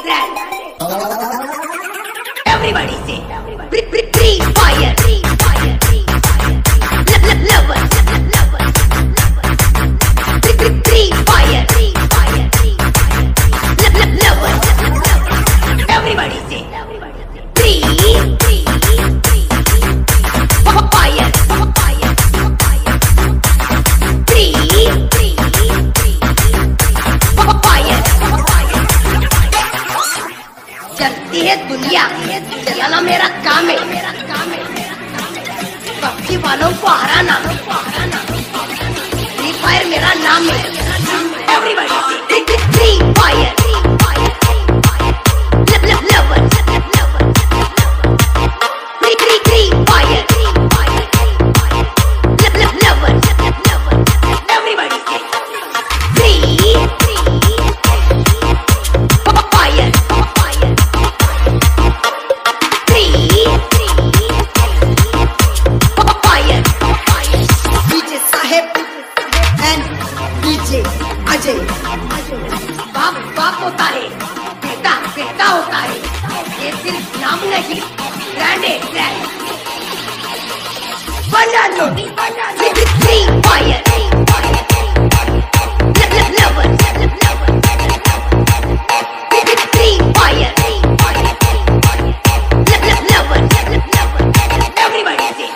brand. Everybody say, free fire, lovers, free fire, lovers. Everybody say, free fire, चलती है दुनिया चलाना मेरा काम है पक्षी वालों को हराना फ्री फायर मेरा नाम है everybody free Fire lovers Free Fire lovers everybody free बाप होता है बेटा होता है ये सिर्फ नाम नहीं ब्रांड है ब्रांड बना लो Free Fire lovers Free Fire lovers everybody से फ्री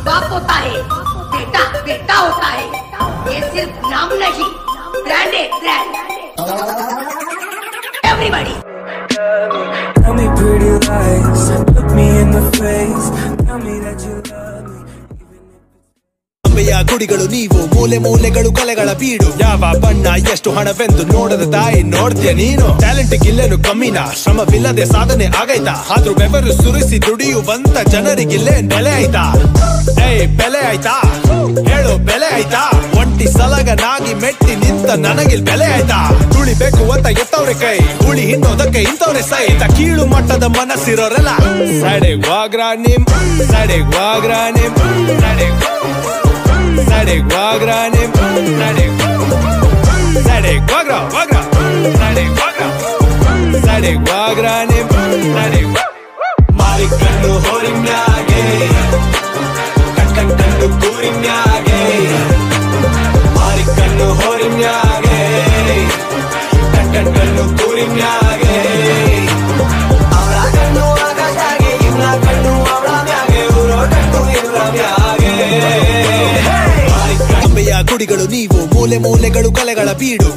बाप होता है बेटा होता है ये सिर्फ नाम नहीं ब्रांड है brand everybody Tell me pretty lies, look me in the face, tell me that you love me. ಅಂಬೆಯ ಗುಡಿಗಳು ನೀವು ಮೂಲೆ ಮೂಲೆಗಳು ಕಲೆಗಳ ಬೀಡು ಯಾವ ಬಣ್ಣ ಎಷ್ಟು ಹಣವೆಂದು ನೋಡದ ತಾಯಿ ನೋಡ್ತೀಯ ನೀನು ಟ್ಯಾಲೆಂಟ್ ಗಿಲ್ಲೇನು ಕಮ್ಮಿನ ಶ್ರಮವಿಲ್ಲದೆ ಸಾಧನೆ ಆಗೈತಾ ಆದ್ರೂ ಬೆವರು ಸುರಿಸಿ ದುಡಿಯುವಂತ ಜನರಿಗಿಲ್ಲೇ ಬೆಲೆ ಆಯ್ತಾ ಬೆಲೆ ಆಯ್ತಾ ಹೇಳು ಬೆಲೆ ಆಯ್ತಾ ಒಂಟಿ ಸಲಗನಾಗಿ ಮೆಟ್ಟಿ ನಿಂತ ನನಗಿಲ್ ಬೆಲೆ ಆಯ್ತಾ ತುಳಿಬೇಕು ಅಂತ ಎತ್ತವ್ರೆ ಕೈ ಹುಳಿ ಹಿಂಡೋದಕ್ಕೆ ಇಂಥವ್ರೆ ಸಹಿತ ಕೀಳು ಮಟ್ಟದ ಮನಸ್ಸಿರೋರೆಲ್ಲ ಸಡೆಗ್ ವಾಗ್ರ ನಿಮ್ ಸಡೆಗ್ ವಾಗ್ರ ನಿಮ್ Sadik wagra nim Sadik wagra Sadik wagra nim Malik kannu horimyage kannu kurimyage Malik kannu horimyage kannu kurimyage Avra kannu agashage imna kannu avra myage uro kannu ivra myage ಗುಡಿಗಳು ನೀವು ಮೂಲೆ ಮೂಲೆಗಳು ಕಲೆಗಳ ಬೀಡು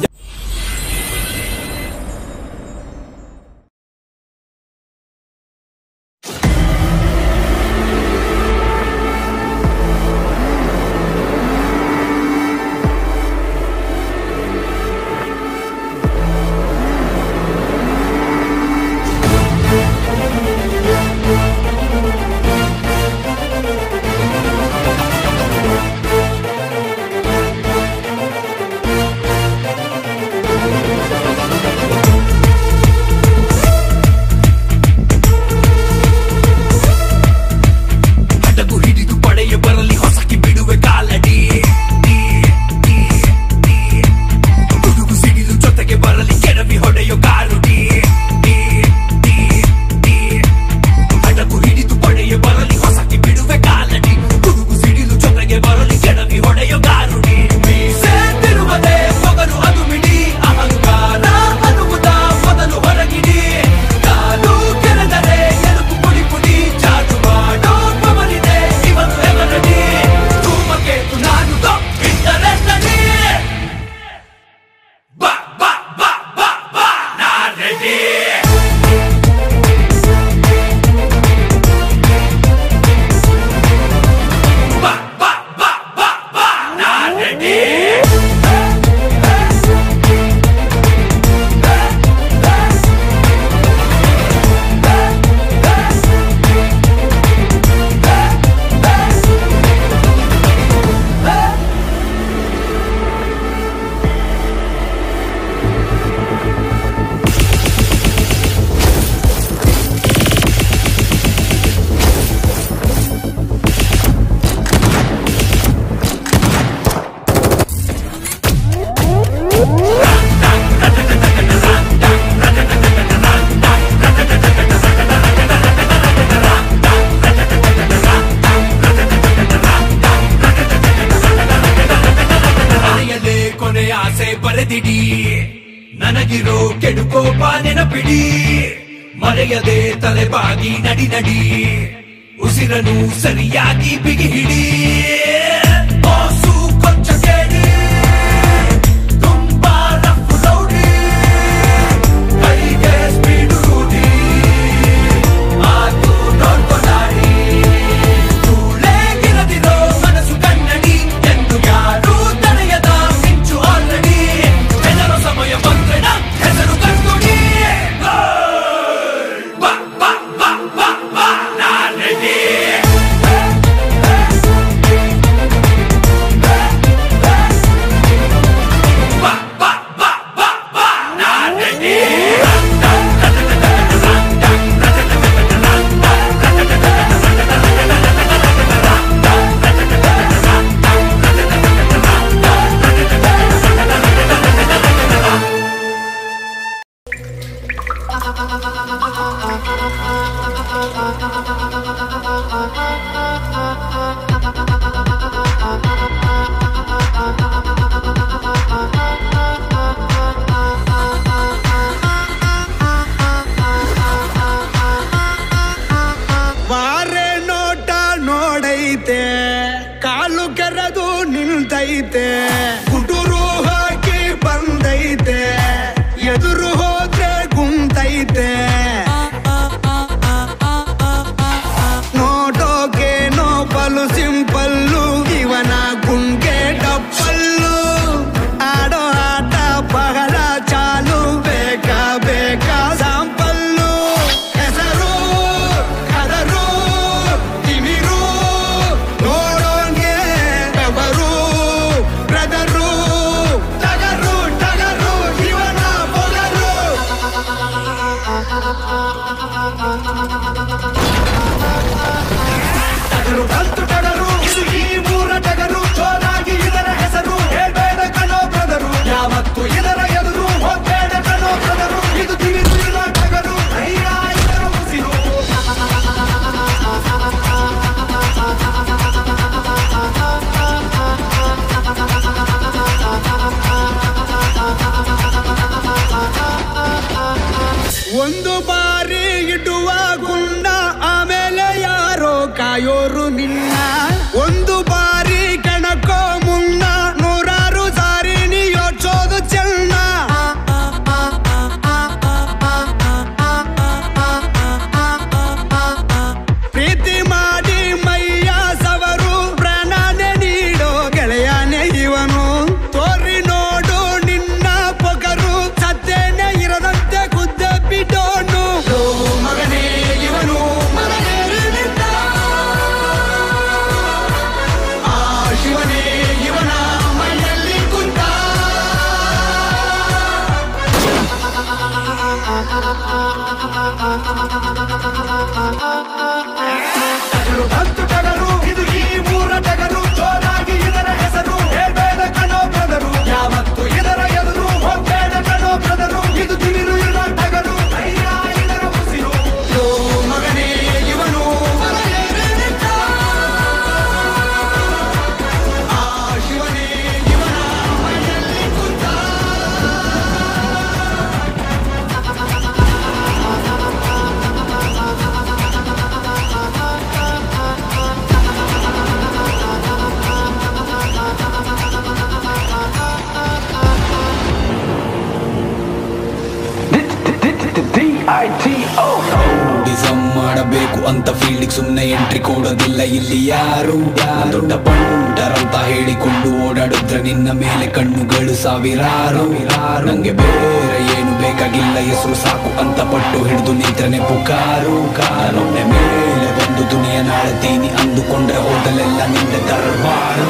ಆಸೆ ಬರೆದಿಡಿ ನನಗಿರೋ ಕೆಡುಕೋಪ ನೆನಪಿಡಿ ಮರೆಯದೆ ತಲೆಬಾಗಿ ನಡಿ ನಡಿ ಉಸಿರನು ಸರಿಯಾಗಿ ಬಿಗಿ ಹಿಡಿ ಬಾಸು ಕೊಂಚ ಕೇಳಿ ತುಂಬಾ ರಫ್ ರೌಡಿ ಕೈಗೆ ಸ್ಪೀಡು ರೂಢಿ ಮಾತು ನೋಡ್ಕೊಂಡಾಡಿ ಧೂಳೆಗಿರದಿರೋ ಮನಸ್ಸು ಕನ್ನಡಿ ಎಂದು ಯಾರೂ ತಡೆಯದ ಮಿಂಚು ಆಲ್ರೆಡಿ ಹೆದರೋ ಸಮಯ ಬಂದ್ರೆನ ಹೆಸರು ಕಣ್ಕೊಡಿ ಬಾ ಬಾ ಬಾ ಬಾ ಬಾ ನಾನ್ ರೆಡಿ ಕಾಲು ಕೆರೆದು ನಿಲ್ತೈತೆ ಗುಡುರು ಹಾಕಿ ಬಂದೈತೆ ಎದುರು ಹೋದ್ರೆ ಗುಂತೈತೆ ನೋಡೋಕೇನೋ ಬಲು ಸಿಂಪಲ್ಲು ಇವನ ಗುಂಗೆ ಡಪ್ಪಲ್ಲು ಆಡೋ ಆಟ ಬಹಳ ಚಾಲು ಬೇಕಾ ಬೇಕಾ ಸಾಂಪಲ್ಲು ಹೆಸರು ಕದರು ತಿಮಿರು ನೋಡೋಂಗೆ ಬೆವರು ಬ್ರದರು ಟಗರು ಟಗರು ಇವನ ಮೊಗರು ಟಗರು ಬಂತು ಟಗರು ಇದು ಈ ಮೂರ ಟಗರು ಜೋರಾಗಿ ಇದರ ಹೆಸರು ಹೇಳ್ಬೇಡ ಕಣೋ ಬ್ರದರು ಯಾವತ್ತು ಇದರ ಎದುರು ಹೋಗ್ಬೇಡ ಕಣೋ ಬ್ರದರು ಇದು ತಿಳಿದು ಇರೋ ಟಗರು ಧೈರ್ಯ ಇದರ ಉಸಿರು ಒಂದು ಬಾರಿ ಇಡುವ ಗುಂಡ ಆಮೇಲೆ ಯಾರೋ ಕಾಯೋರು ನಿನ್ನ ಒಂದು ಬಾರಿ ಕಣಕೋ ಮುನ್ನ ನೂರಾರು ಸಾರಿ ನೀ ಯೋಚೋದು ಚೆನ್ನ ಪ್ರೀತಿ ಮಾಡಿ ಮೈಯ ಸವರು ಪ್ರಾಣನೆ ನೀಡೋ ಗೆಳೆಯನೇ ಇವನು ತೋರಿ ನೋಡು ನಿನ್ನ ಪೊಗರು ಸತ್ತೇನೆ ಇರದಂತೆ ಕುದ್ದ ಬಿಡೋನು ಮಗನೇ ಇವನು ಮಗನೇರಿನಿಂದ ಆ ಶಿವನೇ ಇವನ ಮೈಯಲ್ಲಿ ಕುಂತ ಟಗರು ಬಂತು ಟಗರು ಇದು ಈ ಮೂರ ಟಗರು ಜೋರಾಗಿ ಇದರ ಹೆಸರು ಹೇಳ್ಬೇಡ ಕಣೋ ಬ್ರದರು ಯಾವತ್ತು ಇದರ ಎದುರು ಹೋಗ್ಬೇಡ ಕಣೋ ಬ್ರದರು ಇದು ತಿಳಿದು ಇರೋ ಟಗರು ಧೈರ್ಯ ಇದರ ಉಸಿರು ಮಗನೇ ಇವನು ಮಗನೇರಿನಿಂದ ಆ ಶಿವನೇ ಇವನ ಮೈಯಲ್ಲಿ ಕುಂತ ಡಿಸಮ್ ಮಾಡಬೇಕು ಅಂತ ಫೀಲ್ಡಿಗೆ ಸುಮ್ನೆ ಎಂಟ್ರಿ ಕೊಡೋದಿಲ್ಲ ಇಲ್ಲಿ ಯಾರು ದೊಡ್ಡ ಬಂಡರಂತ ಹೇಳಿಕೊಂಡು ಓಡಾಡಿದ್ರೆ ನಿನ್ನ ಮೇಲೆ ಕಣ್ಣುಗಳು ಸಾವಿರಾರು ನಂಗೆ ಬೇರೆ ಏನು ಬೇಕಾಗಿಲ್ಲ ಹೆಸರು ಸಾಕು ಅಂತ ಪಟ್ಟು ಹಿಡಿದು ನಿಂತ್ರನೆ ಪುಕಾರು ಕಾರೊಮ್ಮೆ ಮೇಲೆ ಬಂದು ದುನಿಯ ನಾಳ್ತೀನಿ ಅಂದುಕೊಂಡ್ರೆ ಹೋದಲೆಲ್ಲ ನಿಂದ ದರ್ಬಾರು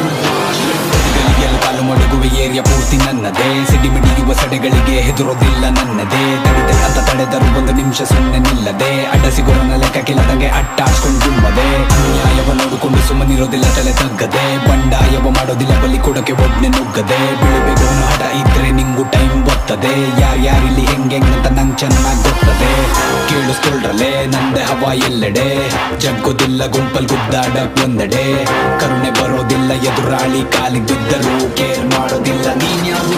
ಎಲ್ಲ ಕಾಲು ಮಡಗುವ ಏರಿಯಾ ಪೂರ್ತಿ ನನ್ನದೇ ಸಿಡಿಮಿಡಿಯುವ ಸಡೆಗಳಿಗೆ ಹೆದರೋದಿಲ್ಲ ನನ್ನದೇ ತಡೆದೆ ಅಂತ ತಡೆದರು ಒಂದು ನಿಮಿಷ ಸುಮ್ಮನೆ ನಿಲ್ಲದೆ ಅಡ್ಡ ಸಿಗೋರನ್ನ ಲೆಕ್ಕ ಕೆಳದಂಗೆ ಅಟ್ಟಾಡ್ಕೊಂಡು ಗುಮ್ಮದೆ ಅನ್ಯಾಯವ ನೋಡಿಕೊಂಡು ಸುಮ್ಮನಿರೋದಿಲ್ಲ ತಲೆ ತಗ್ಗದೆ ಬಂಡಾಯವ ಮಾಡೋದಿಲ್ಲ ಬಲಿ ಕೊಡಕ್ಕೆ ಒಡ್ನೆ ನುಗ್ಗದೆ ಬೆಳಿಬೇಕು ಹಠ ಇದ್ರೆ ನಿಂಗು ಟೈಮ್ ಗೊತ್ತದೆ. ಯಾರ್ಯಾರಿಲ್ಲಿ ಹೆಂಗೆಂಗಂತ ನಂಗೆ ಚೆನ್ನಾಗಿ ಗೊತ್ತದೆ. ಕೇಳಿಸ್ಕೊಳ್ರಲೆ ನಂದೆ ಹವಾ ಎಲ್ಲೆಡೆ, ಜಗ್ಗೋದಿಲ್ಲ ಗುಂಪಲ್ ಗುದ್ದಾಡಕ್ ಒಂದೆಡೆ. ಕರುಣೆ ಬರೋದಿಲ್ಲ ಎದುರಾಳಿ ಕಾಲಿಗೆ ಬಿದ್ದರು, ಕೇರ್ ಮಾಡೋದಿಲ್ಲ ನೀನ್ ಯಾರು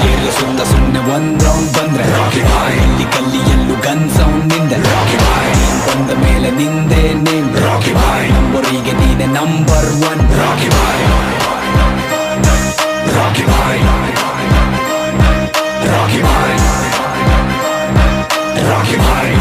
ಏರಿಯ ಸುತ್ತ ಸುಮ್ಮನೆ ಒಂದ್ ರೌಂಡ್ ಬಂದ್ರೆ ಇಲ್ಲಿ ಕಲ್ಲಿಯಲ್ಲೂ ಗನ್ ಸೌಂಡ್ ನಿಂದೆ ಬಂದ ಮೇಲೆ ನಿಂದೆ ನೇಮ್ ನಂಬರಿಗೆ ನೀನೆ ನಂಬರ್ 1 ರಾಕಿ ಬಾಯ್ ರಾಕಿ ಬಾಯ್ ರಾಕಿ ಬಾಯ್ ರಾಕಿ ಬಾಯ್.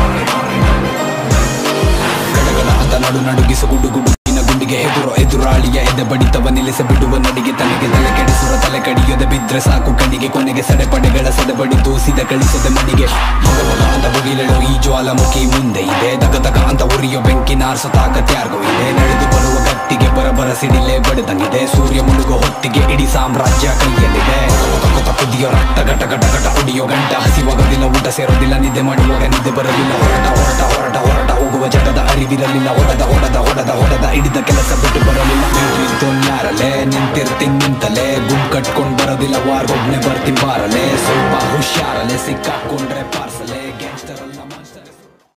ಗಡಗಡ ಅಂತ ನಡುಗಿಸು ಗುಡುಗಿನ ಗುಂಡಿಗೆ ಎದುರಾಳಿಯ ಎದೆ ಬಡಿತವ ನಿಲ್ಲಿಸ ಬಿಡುವ ನಡಿಗೆ. ತಲೆಗೆ ತಲೆ ಕೆಡಿಸುವ ತಲೆ ಕಡಿಯದೆ ಬಿದ್ರೆ ಸಾಕು ಕಣ್ಣಿಗೆ. ಕೊನೆಗೆ ಸಡೆಪಡೆಗಳ ಸೆಡೆಬಡಿದು ಸಿದ ಕಳಿಸದೆ ಮನಿಗೆ. ಮಗಮಗ ಅಂತ ಬುಗಿಲೆಳು ಈ ಜ್ವಾಲಾಮುಖಿ ಮುಂದೆ ಇದೆ. ದಗದಗ ಅಂತ ಉರಿಯೋ ಬೆಂಕಿ ನಾರ್ಸೋ ತಾಕತ್ ಯಾರಿಗೂ ಇದೆ. ನಡೆದು ಬರುವ ಗಟ್ಟಿಗೆ ಬರಬರ ಸಿಡಿಲೆ ಬಡಿದಂಗಿದೆ. ಸೂರ್ಯ ಮುಳುಗೋ ಹೊತ್ತಿಗೆ ಇಡೀ ಸಾಮ್ರಾಜ್ಯ ಕೈಯಲ್ಲಿದೆ. ಕುದಿಯೋ ರಕ್ತ ಘಟ ಘಟ ಘಟ ಕುಡಿಯೋ ಗಂಟ. ಹಸಿವಾಗೋದಿಲ್ಲ ಊಟ ಸೇರೋದಿಲ್ಲ ನಿದ್ದೆ ಮಾಡುವಾಗ ನಿದ್ದೆ ಬರಲಿಲ್ಲ. ಹೊರಟ ಹೊರಟ ಹೊರಟ ಹೊರಟ ಹೋಗುವ ಜಗದ ಅರಿವಿರಲಿಲ್ಲ. ಹೊಡೆದ ಹೊಡೆದ ಹೊಡೆದ ಹೊಡೆದ ಹಿಡಿದ ಕೆಲಸ ಬಿಟ್ಟು ಬರಲಿಲ್ಲ. ಯಾರಲೆ ನಿಂತಿರ್ತೀನಿ ನಿಂತಲೆ ಗುಂಪು ಕಟ್ಕೊಂಡ್ ಬರೋದಿಲ್ಲ. ವಾರ್ಗೊಬ್ನೆ ಬರ್ತೀನಿ ಬಾರಲೆ. ಸ್ವಲ್ಪ ಹುಷಾರಲೆ ಸಿಕ್ಕಾಕೊಂಡ್ರೆ ಪಾರ್ಸ